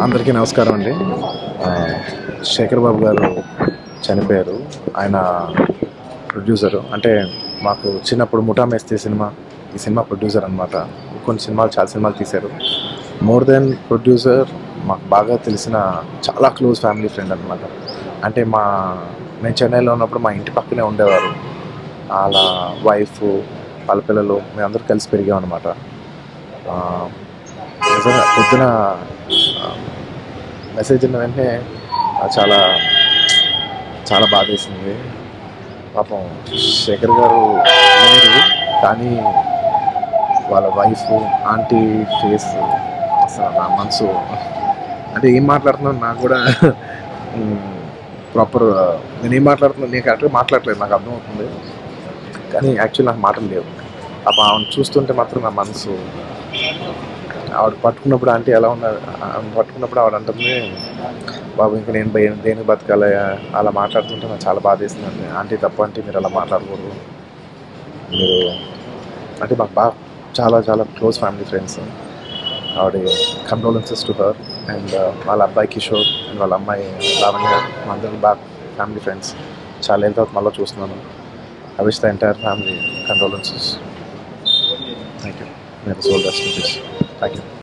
అందరికీ నమస్కారం అండి. శేఖర్ బాబు గారు చనిపోయారు. ఆయన ప్రొడ్యూసరు. అంటే మాకు చిన్నప్పుడు ముఠా మేస్త్రి ఈ సినిమా ప్రొడ్యూసర్ అనమాట. కొన్ని సినిమాలు, చాలా సినిమాలు తీశారు. మోర్ దెన్ ప్రొడ్యూసర్, మాకు బాగా తెలిసిన చాలా క్లోజ్ ఫ్యామిలీ ఫ్రెండ్ అనమాట. అంటే మేము చెన్నైలో ఉన్నప్పుడు మా ఇంటి పక్కనే ఉండేవారు. వాళ్ళ వైఫ్, వాళ్ళ పిల్లలు, మేమందరూ కలిసి పెరిగాం అనమాట. నిజంగా పొద్దున మెసేజ్ ఉన్న వెంటనే చాలా చాలా బాధేసింది. పాపం శేఖర్ గారు లేరు, కానీ వాళ్ళ వైఫ్, ఆంటీ ఫేస్ అసలు నా మనసు, అంటే ఏం మాట్లాడుతున్నాను నాకు కూడా ప్రాపర్ నేనేం మాట్లాడుతున్నాను, నేను కరెక్ట్గా మాట్లాడలేదు, నాకు అర్థమవుతుంది, కానీ యాక్చువల్లీ నాకు మాటలు లేవు. పాపం ఆవిడ చూస్తుంటే మాత్రం నా మనసు, ఆవిడ పట్టుకున్నప్పుడు ఆంటీ ఎలా ఉన్నారు, పట్టుకున్నప్పుడు ఆవిడ అంటుంది, బాబు ఇంకా నేను దేనికి బతకాలి, అలా మాట్లాడుతుంటే నాకు చాలా బాధ వేసిందండి. ఆంటీ తప్ప, అంటే మీరు అలా మాట్లాడకూడదు, మీరు అంటే మాకు బాగా చాలా చాలా క్లోజ్ ఫ్యామిలీ ఫ్రెండ్స్. ఆవిడ కండోలెన్సెస్ టు హర్ అండ్ వాళ్ళ అబ్బాయి కిషోర్ అండ్ వాళ్ళ అమ్మాయి లావణ్య, మా అందరం బాగా ఫ్యామిలీ ఫ్రెండ్స్. చాలా ఏళ్ళ తర్వాత మళ్ళీ చూస్తున్నాను. I wish the entire family condolences. Thank you. May the soul rest in peace. Thank you.